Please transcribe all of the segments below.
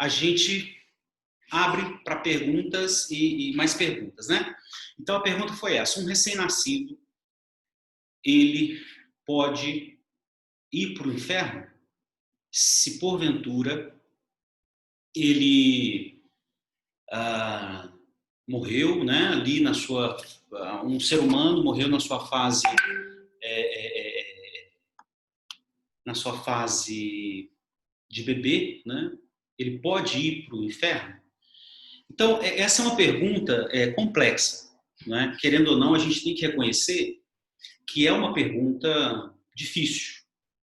a gente abre para perguntas e mais perguntas, né? Então a pergunta foi essa: um recém-nascido, ele pode ir para o inferno se porventura ele morreu, né? Ali na sua, um ser humano morreu na sua fase de bebê, né? Ele pode ir para o inferno? Então, essa é uma pergunta complexa, né? Querendo ou não, a gente tem que reconhecer que é uma pergunta difícil,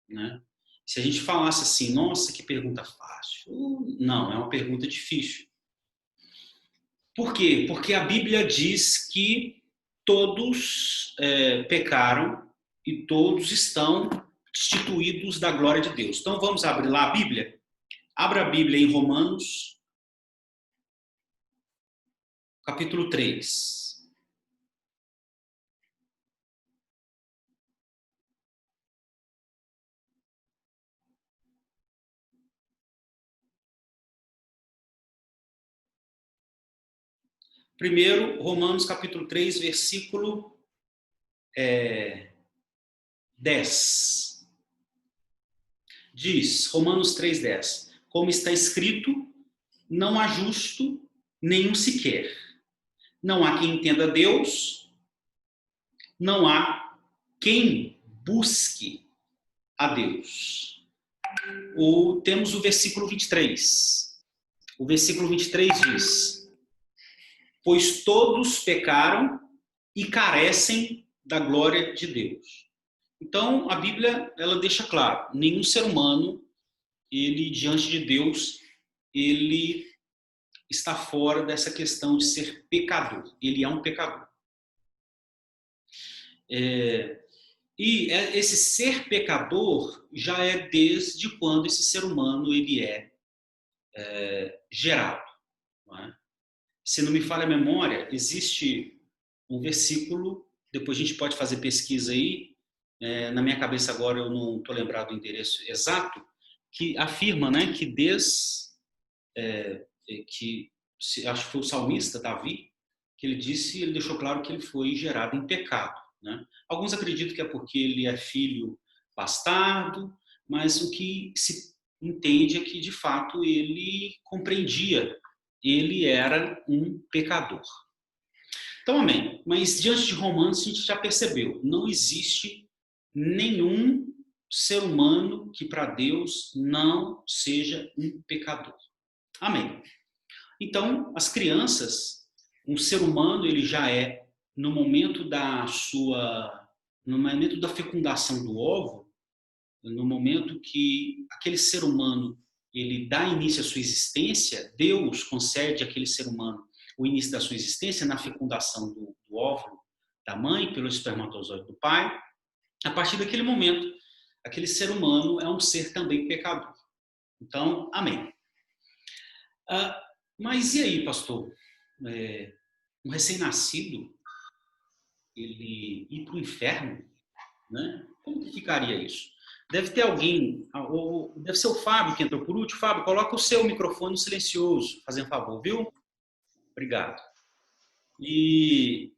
né? Se a gente falasse assim, nossa, que pergunta fácil. Não, é uma pergunta difícil. Por quê? Porque a Bíblia diz que todos pecaram e todos estão destituídos da glória de Deus. Então, vamos abrir lá a Bíblia? Abra a Bíblia em Romanos, capítulo 3. Primeiro, Romanos capítulo 3, versículo 10. Diz, Romanos 3:10, como está escrito, não há justo nenhum sequer. Não há quem entenda Deus, não há quem busque a Deus. Temos o versículo 23. O versículo 23 diz, pois todos pecaram e carecem da glória de Deus. Então, a Bíblia, ela deixa claro, nenhum ser humano, ele, diante de Deus, ele está fora dessa questão de ser pecador. Ele é um pecador. E esse ser pecador já é desde quando esse ser humano ele é gerado. Não é? Se não me falha a memória, existe um versículo, depois a gente pode fazer pesquisa aí, na minha cabeça agora eu não estou lembrado do endereço exato, que afirma, né, que acho que foi o salmista Davi, que ele disse, ele deixou claro que ele foi gerado em pecado. Né? Alguns acreditam que é porque ele é filho bastardo, mas o que se entende é que, de fato, ele compreendia, ele era um pecador. Então, amém. Mas, diante de Romanos, a gente já percebeu, não existe nenhum ser humano que, para Deus, não seja um pecador. Amém. Então, as crianças, um ser humano, ele já é, no momento da fecundação do óvulo, no momento que aquele ser humano ele dá início à sua existência, Deus concede àquele ser humano o início da sua existência na fecundação do óvulo da mãe pelo espermatozoide do pai. A partir daquele momento, aquele ser humano é um ser também pecador. Então, amém. Mas e aí, pastor? Um recém-nascido, ele ir para o inferno, né? Como que ficaria isso? Deve ter alguém, ou deve ser o Fábio que entrou por último. Fábio, coloca o seu microfone silencioso, fazendo favor, viu? Obrigado. E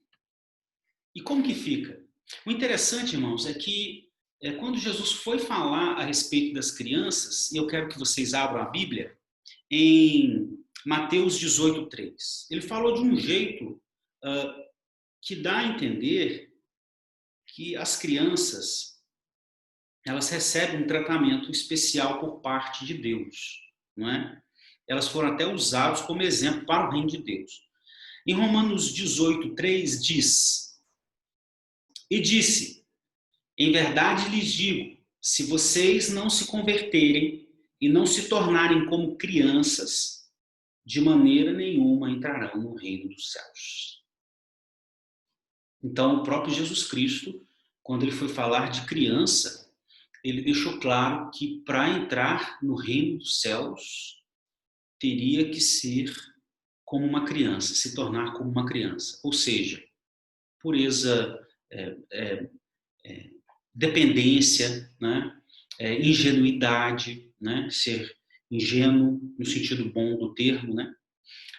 como que fica? O interessante, irmãos, é que quando Jesus foi falar a respeito das crianças, e eu quero que vocês abram a Bíblia, em Mateus 18:3. Ele falou de um jeito que dá a entender que as crianças elas recebem um tratamento especial por parte de Deus, não é? Elas foram até usadas como exemplo para o reino de Deus. Em Romanos 18:3 diz: e disse, em verdade lhes digo, se vocês não se converterem e não se tornarem como crianças, de maneira nenhuma entrarão no reino dos céus. Então, o próprio Jesus Cristo, quando ele foi falar de criança, ele deixou claro que para entrar no reino dos céus, teria que ser como uma criança, se tornar como uma criança. Ou seja, pureza, dependência, né? Ingenuidade, né? Ser ingênuo, no sentido bom do termo, né?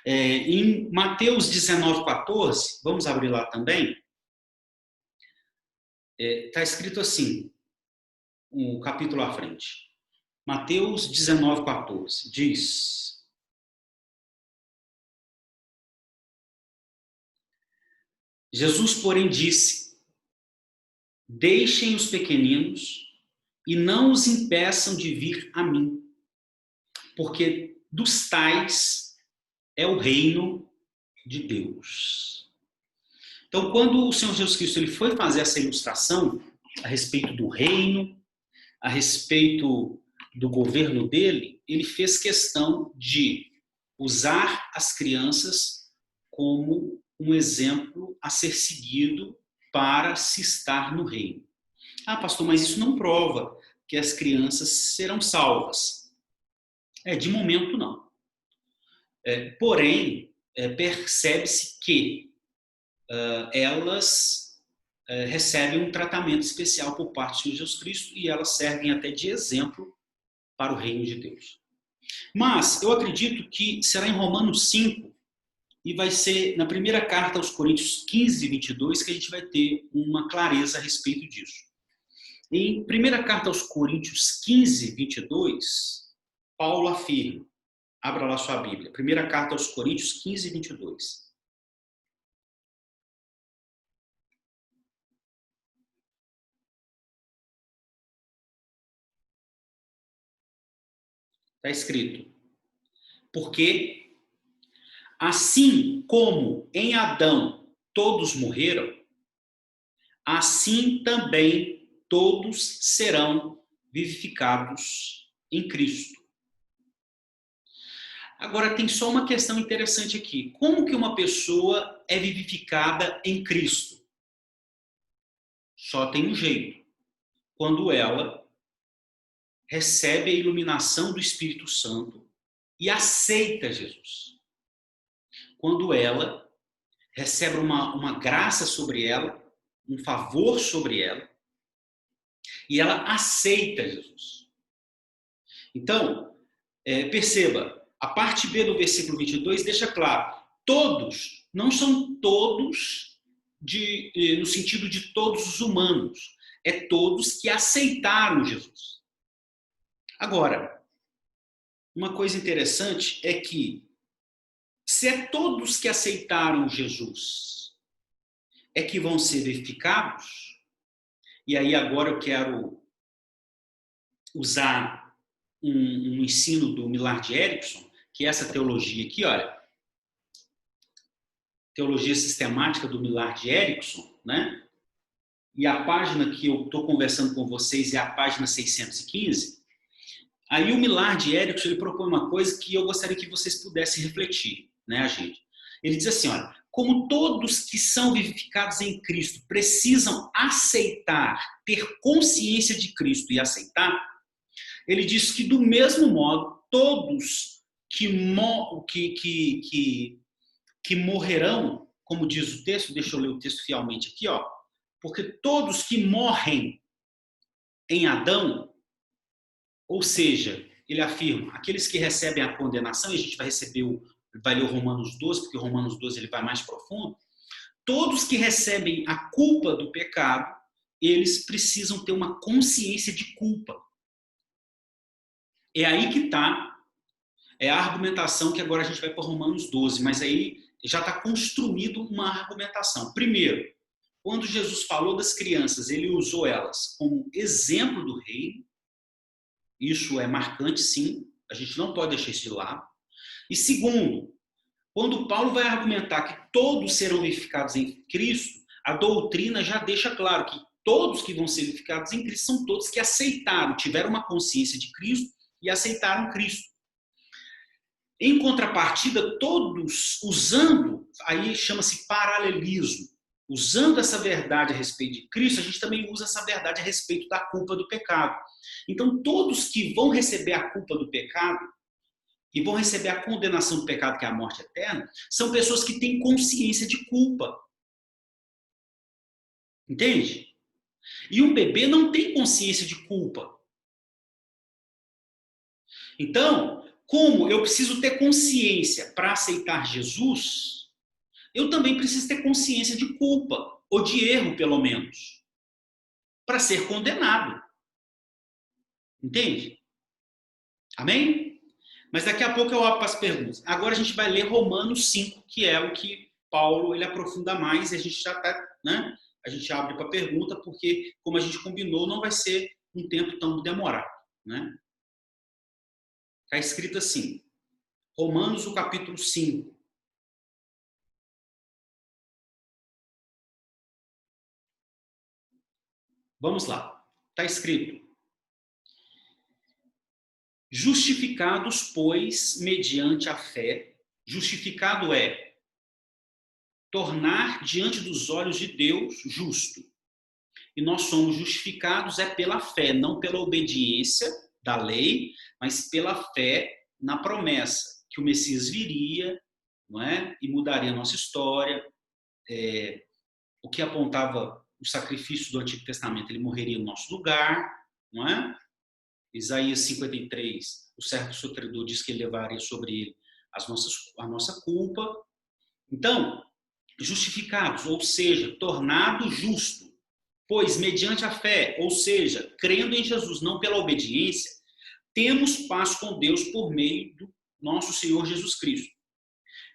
Em Mateus 19:14, vamos abrir lá também, está escrito assim, um capítulo à frente. Mateus 19:14 diz: Jesus, porém, disse: deixem os pequeninos e não os impeçam de vir a mim, porque dos tais é o reino de Deus. Então, quando o Senhor Jesus Cristo ele foi fazer essa ilustração a respeito do reino, a respeito do governo dele, ele fez questão de usar as crianças como um exemplo a ser seguido para se estar no reino. Ah, pastor, mas isso não prova que as crianças serão salvas. De momento não. Porém, percebe-se que elas recebem um tratamento especial por parte do Senhor Jesus Cristo e elas servem até de exemplo para o reino de Deus. Mas eu acredito que será em Romanos 5 e vai ser na primeira carta aos Coríntios 15:22 que a gente vai ter uma clareza a respeito disso. Em primeira carta aos Coríntios 15:22, Paulo afirma, abra lá sua Bíblia, primeira carta aos Coríntios 15:22. Está escrito: porque assim como em Adão todos morreram, assim também todos serão vivificados em Cristo. Agora tem só uma questão interessante aqui. Como que uma pessoa é vivificada em Cristo? Só tem um jeito. Quando ela recebe a iluminação do Espírito Santo e aceita Jesus. Quando ela recebe uma graça sobre ela, um favor sobre ela, e ela aceita Jesus. Então, perceba, a parte B do versículo 22 deixa claro, todos, não são todos no sentido de todos os humanos, é todos que aceitaram Jesus. Agora, uma coisa interessante é que, se é todos que aceitaram Jesus é que vão ser vivificados, e aí agora eu quero usar um ensino do Millard Erickson, que é essa teologia aqui, olha, teologia sistemática do Millard Erickson, né? E a página que eu estou conversando com vocês é a página 615. Aí o Millard Erickson ele propõe uma coisa que eu gostaria que vocês pudessem refletir, né, gente? Ele diz assim, olha, como todos que são vivificados em Cristo precisam aceitar, ter consciência de Cristo e aceitar, ele diz que do mesmo modo, todos que morrerão, como diz o texto, deixa eu ler o texto fielmente aqui, ó, porque todos que morrem em Adão, ou seja, ele afirma, aqueles que recebem a condenação, e a gente vai ler o Romanos 12, porque o Romanos 12 ele vai mais profundo, todos que recebem a culpa do pecado, eles precisam ter uma consciência de culpa. É aí que está a argumentação que agora a gente vai para Romanos 12, mas aí já está construído uma argumentação. Primeiro, quando Jesus falou das crianças, ele usou elas como exemplo do reino. Isso é marcante, sim. A gente não pode deixar isso de lado. E segundo, quando Paulo vai argumentar que todos serão vivificados em Cristo, a doutrina já deixa claro que todos que vão ser vivificados em Cristo são todos que aceitaram, tiveram uma consciência de Cristo e aceitaram Cristo. Em contrapartida, todos usando, aí chama-se paralelismo, usando essa verdade a respeito de Cristo, a gente também usa essa verdade a respeito da culpa do pecado. Então, todos que vão receber a culpa do pecado e vão receber a condenação do pecado, que é a morte eterna, são pessoas que têm consciência de culpa. Entende? E um bebê não tem consciência de culpa. Então, como eu preciso ter consciência para aceitar Jesus, eu também preciso ter consciência de culpa, ou de erro, pelo menos, para ser condenado. Entende? Amém? Mas daqui a pouco eu abro para as perguntas. Agora a gente vai ler Romanos 5, que é o que Paulo ele aprofunda mais, e a gente já está, né? A gente abre para pergunta, porque, como a gente combinou, não vai ser um tempo tão demorado, né? Está escrito assim, Romanos, o capítulo 5. Vamos lá. Está escrito: justificados, pois, mediante a fé. Justificado é tornar diante dos olhos de Deus justo. E nós somos justificados é pela fé, não pela obediência da lei, mas pela fé na promessa que o Messias viria, não é? E mudaria a nossa história. O que apontava o sacrifício do Antigo Testamento, ele morreria no nosso lugar, não é? Isaías 53, o servo sofredor diz que ele levaria sobre ele a nossa culpa. Então, justificados, ou seja, tornado justo, pois mediante a fé, ou seja, crendo em Jesus, não pela obediência, temos paz com Deus por meio do nosso Senhor Jesus Cristo,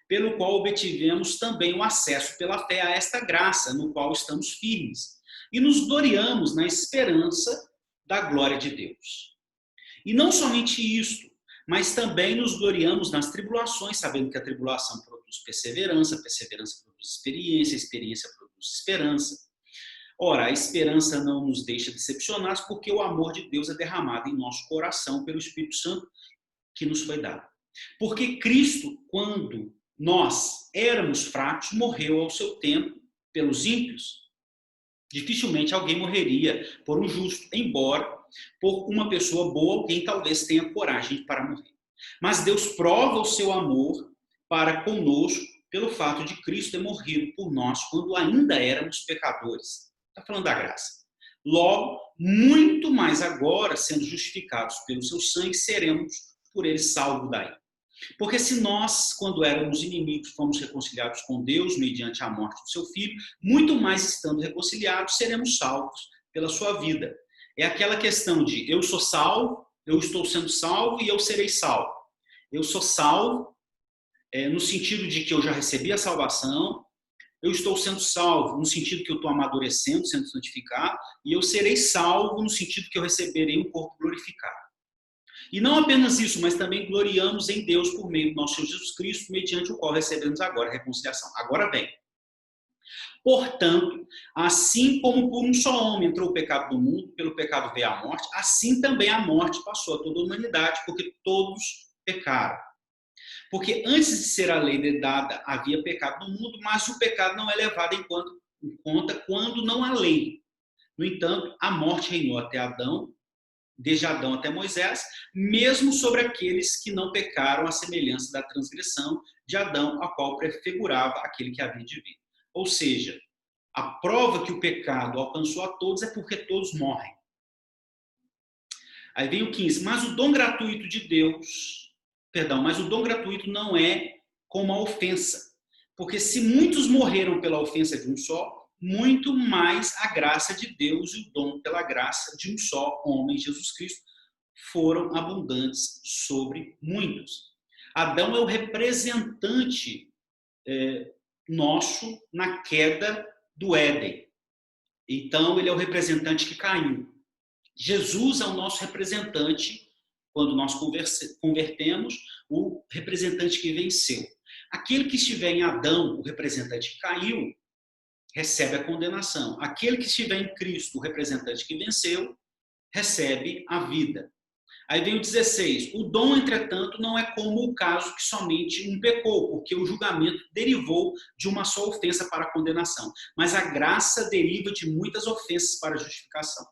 pelo qual obtivemos também o acesso pela fé a esta graça, no qual estamos firmes, e nos gloriamos na esperança da glória de Deus. E não somente isto, mas também nos gloriamos nas tribulações, sabendo que a tribulação produz perseverança, perseverança produz experiência, experiência produz esperança. Ora, a esperança não nos deixa decepcionados, porque o amor de Deus é derramado em nosso coração pelo Espírito Santo que nos foi dado. Porque Cristo, quando nós éramos fracos, morreu ao seu tempo pelos ímpios. Dificilmente alguém morreria por um justo, embora por uma pessoa boa alguém talvez tenha coragem para morrer. Mas Deus prova o seu amor para conosco pelo fato de Cristo ter morrido por nós quando ainda éramos pecadores. Está falando da graça. Logo, muito mais agora, sendo justificados pelo seu sangue, seremos por ele salvos daí. Porque se nós, quando éramos inimigos, fomos reconciliados com Deus mediante a morte do seu Filho, muito mais estando reconciliados, seremos salvos pela sua vida. É aquela questão de eu sou salvo, eu estou sendo salvo e eu serei salvo. Eu sou salvo no sentido de que eu já recebi a salvação, eu estou sendo salvo no sentido que eu estou amadurecendo, sendo santificado, e eu serei salvo no sentido que eu receberei um corpo glorificado. E não apenas isso, mas também gloriamos em Deus por meio do nosso Senhor Jesus Cristo, mediante o qual recebemos agora a reconciliação. Agora vem. Portanto, assim como por um só homem entrou o pecado no mundo, pelo pecado veio a morte, assim também a morte passou a toda a humanidade, porque todos pecaram. Porque antes de ser a lei dada, havia pecado no mundo, mas o pecado não é levado em conta quando não há lei. No entanto, a morte reinou até Adão, desde Adão até Moisés, mesmo sobre aqueles que não pecaram à semelhança da transgressão de Adão, a qual prefigurava aquele que havia de vir. Ou seja, a prova que o pecado alcançou a todos é porque todos morrem. Aí vem o 15. Mas o dom gratuito de Deus, mas o dom gratuito não é como a ofensa. Porque se muitos morreram pela ofensa de um só, muito mais a graça de Deus e o dom pela graça de um só homem, Jesus Cristo, foram abundantes sobre muitos. Adão é o representante nosso na queda do Éden. Então, ele é o representante que caiu. Jesus é o nosso representante, quando nós convertemos, o representante que venceu. Aquele que estiver em Adão, o representante que caiu, recebe a condenação. Aquele que estiver em Cristo, o representante que venceu, recebe a vida. Aí vem o 16. O dom, entretanto, não é como o caso que somente um pecou, porque o julgamento derivou de uma só ofensa para a condenação. Mas a graça deriva de muitas ofensas para a justificação.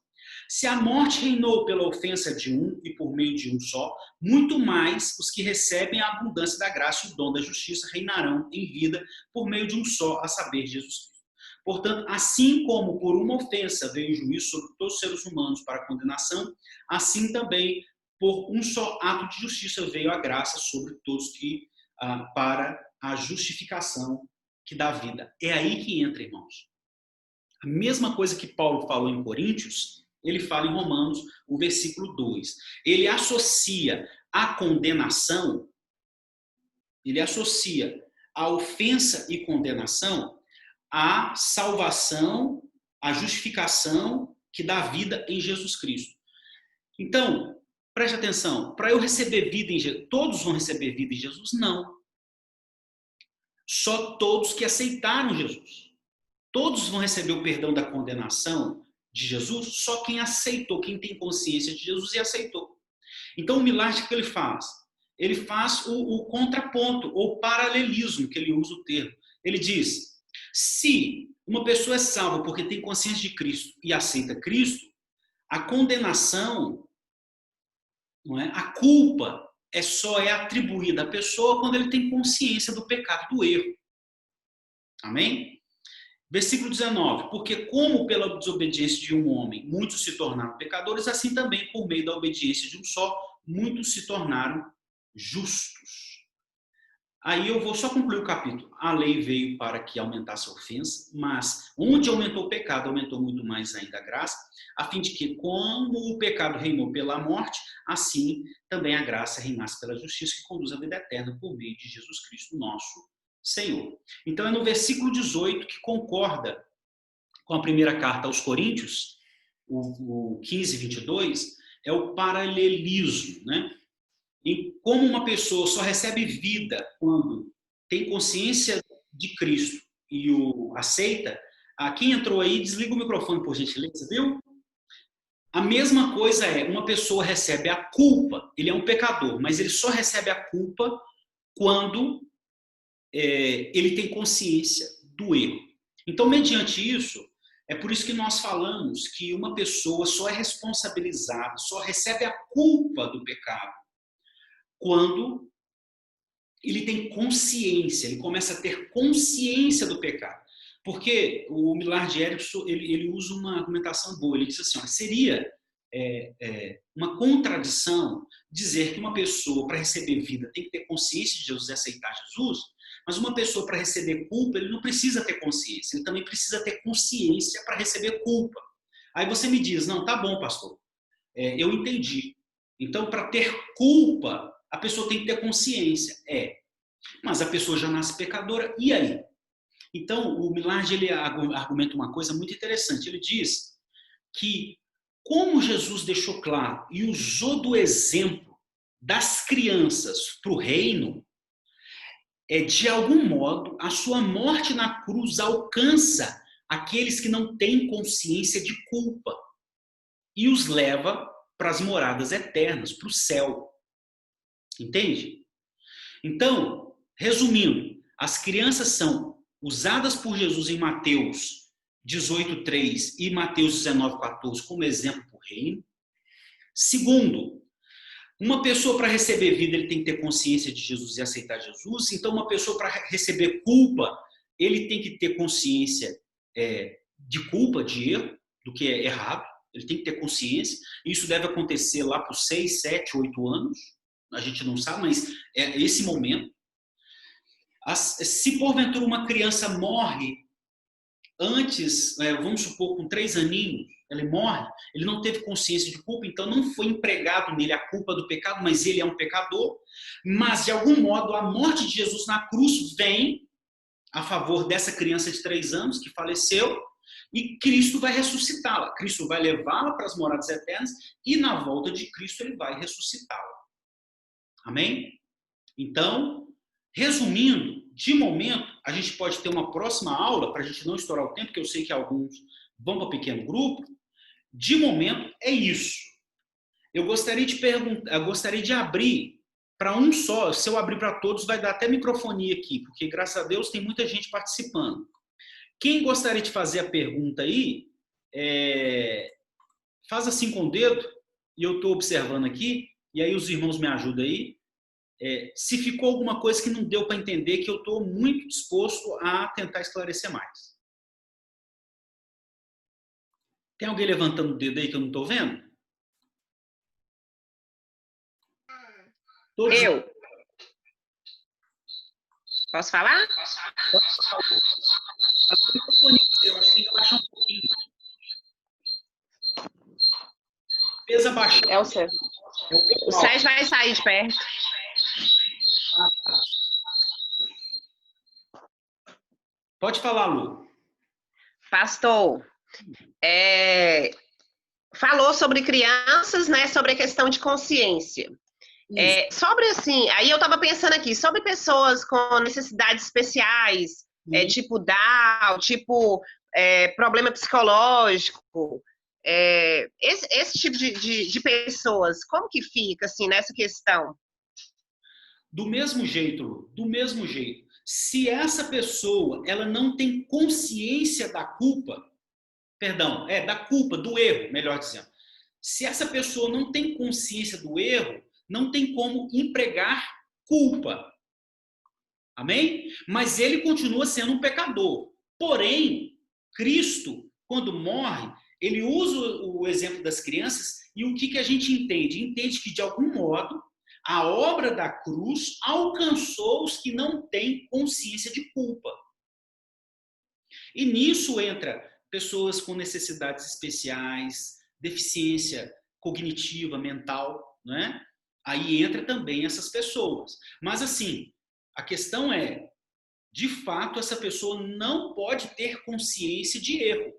Se a morte reinou pela ofensa de um e por meio de um só, muito mais os que recebem a abundância da graça e o dom da justiça reinarão em vida por meio de um só, a saber, Jesus Cristo. Portanto, assim como por uma ofensa veio o juízo sobre todos os seres humanos para a condenação, assim também por um só ato de justiça veio a graça sobre todos que para a justificação que dá vida. É aí que entra, irmãos. A mesma coisa que Paulo falou em Coríntios, ele fala em Romanos, o versículo 2. Ele associa a condenação, ele associa a ofensa e condenação à salvação, à justificação que dá vida em Jesus Cristo. Então, preste atenção, para eu receber vida em Jesus, todos vão receber vida em Jesus? Não. Só todos que aceitaram Jesus. Todos vão receber o perdão da condenação de Jesus? Só quem aceitou, quem tem consciência de Jesus e aceitou. Então, o milagre que ele faz? Ele faz o contraponto, ou paralelismo, que ele usa o termo. Ele diz, se uma pessoa é salva porque tem consciência de Cristo e aceita Cristo, a condenação, não é? A culpa só é atribuída à pessoa quando ele tem consciência do pecado, do erro. Amém? Versículo 19. Porque como pela desobediência de um homem muitos se tornaram pecadores, assim também por meio da obediência de um só, muitos se tornaram justos. Aí eu vou só concluir o capítulo. A lei veio para que aumentasse a ofensa, mas onde aumentou o pecado, aumentou muito mais ainda a graça, a fim de que, como o pecado reinou pela morte, assim também a graça reinasse pela justiça que conduz à vida eterna por meio de Jesus Cristo, nosso Senhor. Então é no versículo 18 que concorda com a primeira carta aos Coríntios, o 15, 22, é o paralelismo, né? E como uma pessoa só recebe vida quando tem consciência de Cristo e o aceita, quem entrou aí, desliga o microfone, por gentileza, viu? A mesma coisa uma pessoa recebe a culpa, ele é um pecador, mas ele só recebe a culpa quando ele tem consciência do erro. Então, mediante isso, é por isso que nós falamos que uma pessoa só é responsabilizada, só recebe a culpa do pecado quando ele tem consciência, ele começa a ter consciência do pecado. Porque o Millard Erickson, ele usa uma argumentação boa, ele diz assim, ó, seria uma contradição dizer que uma pessoa, para receber vida, tem que ter consciência de Jesus e aceitar Jesus, mas uma pessoa, para receber culpa, ele não precisa ter consciência, ele também precisa ter consciência para receber culpa. Aí você me diz, não, tá bom, pastor, eu entendi. Então, para ter culpa, a pessoa tem que ter consciência. Mas a pessoa já nasce pecadora, e aí? Então, o Millard, ele argumenta uma coisa muito interessante. Ele diz que, como Jesus deixou claro e usou do exemplo das crianças para o reino, de algum modo, a sua morte na cruz alcança aqueles que não têm consciência de culpa e os leva para as moradas eternas, para o céu. Entende? Então, resumindo, as crianças são usadas por Jesus em Mateus 18:3 e Mateus 19:14 como exemplo para o reino. Segundo, uma pessoa, para receber vida, ele tem que ter consciência de Jesus e aceitar Jesus. Então, uma pessoa, para receber culpa, ele tem que ter consciência de culpa, de erro, do que é errado. Ele tem que ter consciência. Isso deve acontecer lá por 6, 7, 8 anos. A gente não sabe, mas é esse momento. Se porventura uma criança morre antes, vamos supor, com 3 aninhos, ele morre, ele não teve consciência de culpa, então não foi empregado nele a culpa do pecado, mas ele é um pecador. Mas, de algum modo, a morte de Jesus na cruz vem a favor dessa criança de 3 anos que faleceu, e Cristo vai ressuscitá-la. Cristo vai levá-la para as moradas eternas, e na volta de Cristo ele vai ressuscitá-la. Amém? Então, resumindo, de momento, a gente pode ter uma próxima aula, para a gente não estourar o tempo, que eu sei que alguns vão para pequeno grupo. De momento, é isso. Eu gostaria de perguntar, eu gostaria de abrir para um só. Se eu abrir para todos, vai dar até microfonia aqui, porque, graças a Deus, tem muita gente participando. Quem gostaria de fazer a pergunta aí, faz assim com o dedo, e eu estou observando aqui, e aí os irmãos me ajudam aí. Se ficou alguma coisa que não deu para entender, que eu estou muito disposto a tentar esclarecer mais. Tem alguém levantando o dedo aí que eu não estou vendo? Todos. Eu. Posso falar? Eu acho que tem que abaixar um pouquinho. Pesa baixar. É o Sérgio. O Sérgio vai sair de perto. Pode falar, Lu. Pastor, falou sobre crianças, né? Sobre a questão de consciência. Sobre assim, aí eu estava pensando aqui, sobre pessoas com necessidades especiais, tipo Down, tipo problema psicológico, esse tipo de pessoas, como que fica assim nessa questão? Do mesmo jeito, Lu, do mesmo jeito. Se essa pessoa ela não tem consciência da culpa, perdão, da culpa, do erro, melhor dizendo. Se essa pessoa não tem consciência do erro, não tem como empregar culpa. Amém? Mas ele continua sendo um pecador. Porém, Cristo, quando morre, ele usa o exemplo das crianças e o que a gente entende? Entende que, de algum modo, a obra da cruz alcançou os que não têm consciência de culpa. E nisso entra pessoas com necessidades especiais, deficiência cognitiva, mental, né? Aí entra também essas pessoas. Mas assim, a questão é, de fato, essa pessoa não pode ter consciência de erro.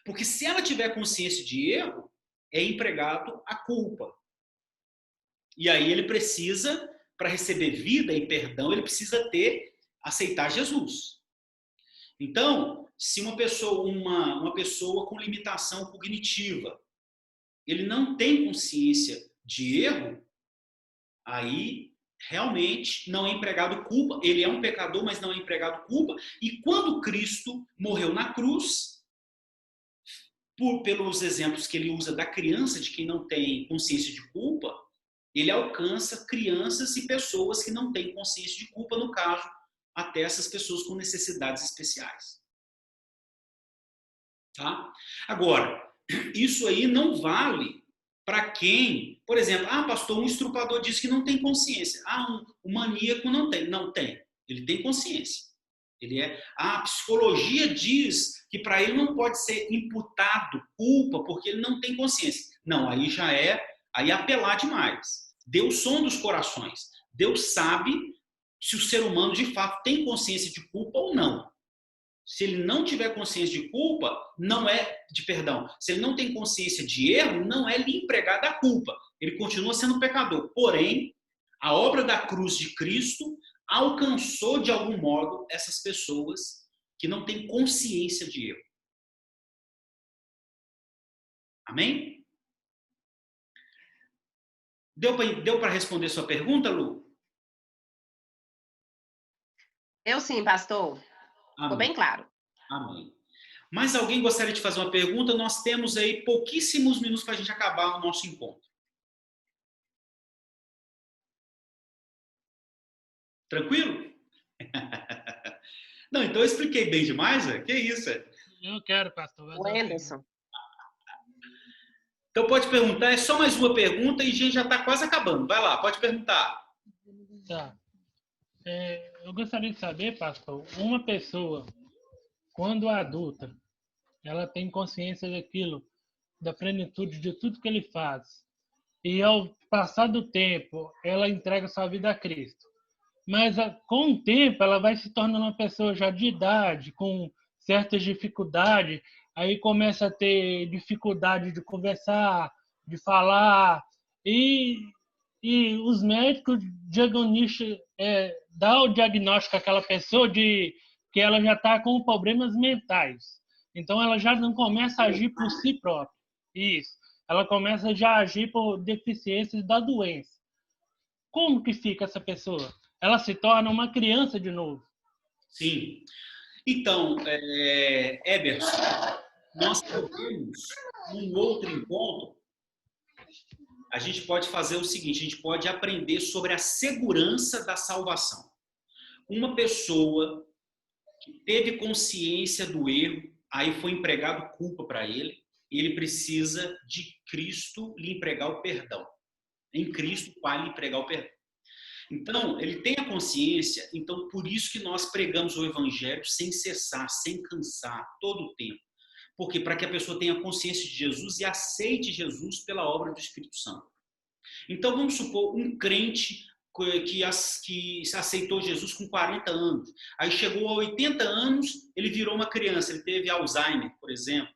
Porque se ela tiver consciência de erro, é empregado a culpa. E aí ele precisa, para receber vida e perdão, ele precisa aceitar Jesus. Então, se uma pessoa com limitação cognitiva, ele não tem consciência de erro, aí realmente não é empregado culpa, ele é um pecador, mas não é empregado culpa, e quando Cristo morreu na cruz, pelos exemplos que ele usa da criança, de quem não tem consciência de culpa, ele alcança crianças e pessoas que não têm consciência de culpa, no caso, até essas pessoas com necessidades especiais. Tá? Agora, isso aí não vale para quem, por exemplo, pastor, um estrupador diz que não tem consciência. Um maníaco não tem. Não tem. Ele tem consciência. A psicologia diz que para ele não pode ser imputado culpa porque ele não tem consciência. Não, aí já aí apelar demais. Deus sonda os corações. Deus sabe se o ser humano de fato tem consciência de culpa ou não. Se ele não tiver consciência de culpa, se ele não tem consciência de erro, não é lhe empregada a culpa. Ele continua sendo pecador. Porém, a obra da cruz de Cristo alcançou de algum modo essas pessoas que não têm consciência de erro. Amém? Deu para responder sua pergunta, Lu? Eu sim, pastor. Ficou bem claro. Amém. Mas alguém gostaria de fazer uma pergunta? Nós temos aí pouquíssimos minutos para a gente acabar o nosso encontro. Tranquilo? Não, então eu expliquei bem demais, velho. Que isso, velho? Eu quero, pastor. O Anderson. Então pode perguntar, é só mais uma pergunta e a gente já está quase acabando. Vai lá, pode perguntar. Tá. Eu gostaria de saber, pastor, uma pessoa, quando adulta, ela tem consciência daquilo, da plenitude de tudo que ele faz, e ao passar do tempo, ela entrega sua vida a Cristo. Mas com o tempo, ela vai se tornando uma pessoa já de idade, com certas dificuldades, aí começa a ter dificuldade de conversar, de falar, e os médicos dão o diagnóstico àquela pessoa de que ela já está com problemas mentais. Então, ela já não começa a agir por si própria. Isso. Ela começa já a agir por deficiências da doença. Como que fica essa pessoa? Ela se torna uma criança de novo. Sim. Então, Eberson, nós podemos, num outro encontro, a gente pode fazer o seguinte, a gente pode aprender sobre a segurança da salvação. Uma pessoa que teve consciência do erro, aí foi empregado culpa para ele, e ele precisa de Cristo lhe empregar o perdão. Em Cristo, o Pai lhe empregar o perdão. Então, ele tem a consciência, então por isso que nós pregamos o evangelho sem cessar, sem cansar, todo o tempo. Porque para que a pessoa tenha consciência de Jesus e aceite Jesus pela obra do Espírito Santo. Então, vamos supor um crente que aceitou Jesus com 40 anos. Aí chegou a 80 anos, ele virou uma criança, ele teve Alzheimer, por exemplo.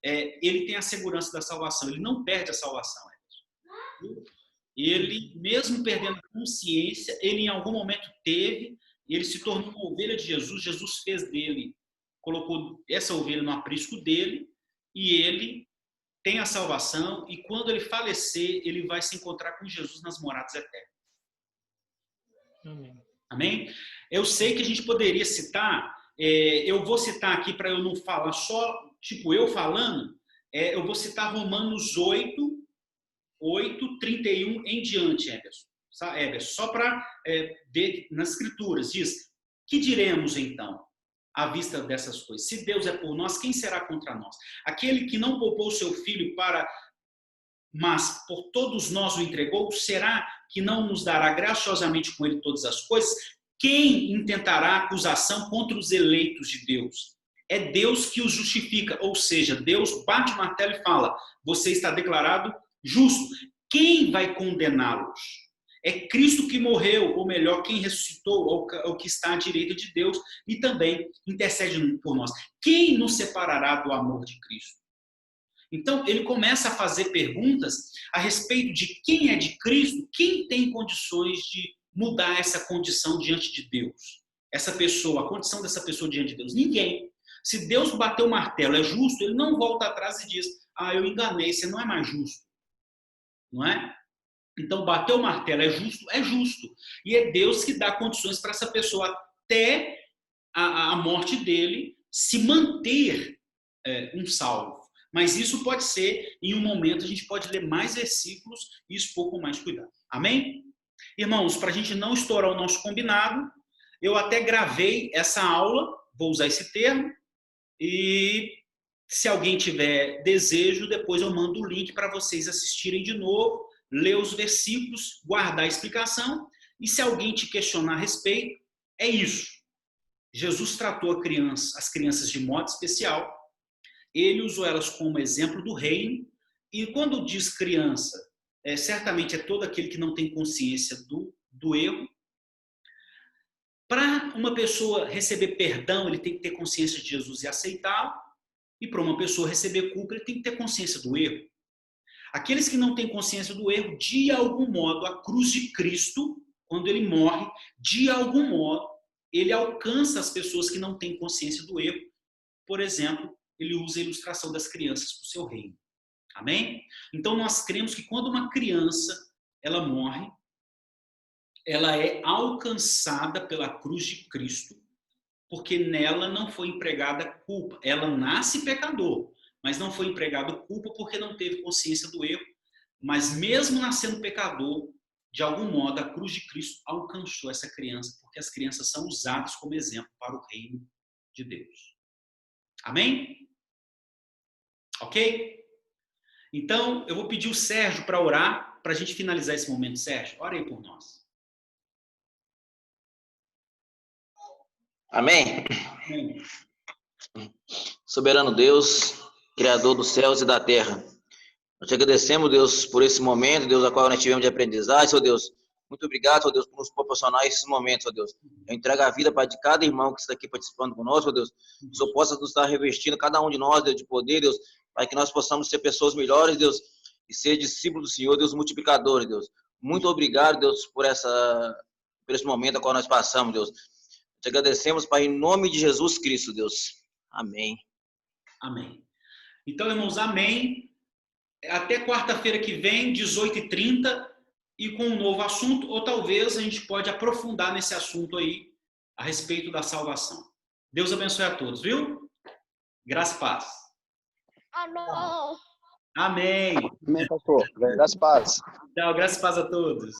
Ele tem a segurança da salvação, ele não perde a salvação. Ele, mesmo perdendo a consciência, ele em algum momento teve, ele se tornou uma ovelha de Jesus, Jesus fez dele, colocou essa ovelha no aprisco dele, e ele tem a salvação, e quando ele falecer, ele vai se encontrar com Jesus nas moradas eternas. Amém. Amém? Eu sei que a gente poderia citar, eu vou citar aqui para eu não falar só, tipo eu falando, eu vou citar Romanos 8, 31 em diante, Everson. Só para ver nas escrituras, diz, que diremos então, à vista dessas coisas? Se Deus é por nós, quem será contra nós? Aquele que não poupou seu filho mas por todos nós o entregou, será que não nos dará graciosamente com ele todas as coisas? Quem intentará acusação contra os eleitos de Deus? É Deus que os justifica, ou seja, Deus bate o martelo e fala, você está declarado justo. Quem vai condená-los? É Cristo que morreu, ou melhor, quem ressuscitou, ou que está à direita de Deus e também intercede por nós. Quem nos separará do amor de Cristo? Então, ele começa a fazer perguntas a respeito de quem é de Cristo, quem tem condições de mudar essa condição diante de Deus. Essa pessoa, a condição dessa pessoa diante de Deus. Ninguém. Se Deus bateu o martelo, é justo, ele não volta atrás e diz, eu enganei, você não é mais justo. Não é? Então, bateu o martelo, é justo? É justo. E é Deus que dá condições para essa pessoa, até a morte dele, se manter um salvo. Mas isso pode ser, em um momento, a gente pode ler mais versículos e expor com mais cuidado. Amém? Irmãos, para a gente não estourar o nosso combinado, eu até gravei essa aula, vou usar esse termo, e se alguém tiver desejo, depois eu mando o link para vocês assistirem de novo, ler os versículos, guardar a explicação, e se alguém te questionar a respeito, é isso. Jesus tratou as crianças de modo especial, ele usou elas como exemplo do reino, e quando diz criança, certamente é todo aquele que não tem consciência do erro. Para uma pessoa receber perdão, ele tem que ter consciência de Jesus e aceitá-lo, e para uma pessoa receber culpa, ele tem que ter consciência do erro. Aqueles que não têm consciência do erro, de algum modo, a cruz de Cristo, quando ele morre, de algum modo, ele alcança as pessoas que não têm consciência do erro. Por exemplo, ele usa a ilustração das crianças para o seu reino. Amém? Então, nós cremos que quando uma criança ela morre, ela é alcançada pela cruz de Cristo, porque nela não foi empregada culpa. Ela nasce pecador, mas não foi empregado culpa porque não teve consciência do erro. Mas mesmo nascendo pecador, de algum modo, a cruz de Cristo alcançou essa criança, porque as crianças são usadas como exemplo para o reino de Deus. Amém? Ok? Então, eu vou pedir o Sérgio para orar, para a gente finalizar esse momento. Sérgio, ora aí por nós. Amém? Amém. Soberano Deus, Criador dos céus e da terra, nós te agradecemos, Deus, por esse momento, Deus, a qual nós tivemos de aprendizagem, Senhor Deus. Muito obrigado, Senhor Deus, por nos proporcionar esses momentos, Senhor Deus. Eu entrego a vida para de cada irmão que está aqui participando conosco, Senhor Deus. Que o Senhor possa nos estar revestindo, cada um de nós, Deus, de poder, Deus, para que nós possamos ser pessoas melhores, Deus, e ser discípulos do Senhor, Deus, multiplicadores, Deus. Muito obrigado, Deus, por esse momento a qual nós passamos, Deus. Te agradecemos, Pai, em nome de Jesus Cristo, Deus. Amém. Amém. Então, irmãos, amém. Até quarta-feira que vem, 18h30, e com um novo assunto, ou talvez a gente pode aprofundar nesse assunto aí, a respeito da salvação. Deus abençoe a todos, viu? Graça e paz. Amém. Amém. Amém, pastor. Graças a paz. Tchau, graça e paz a todos.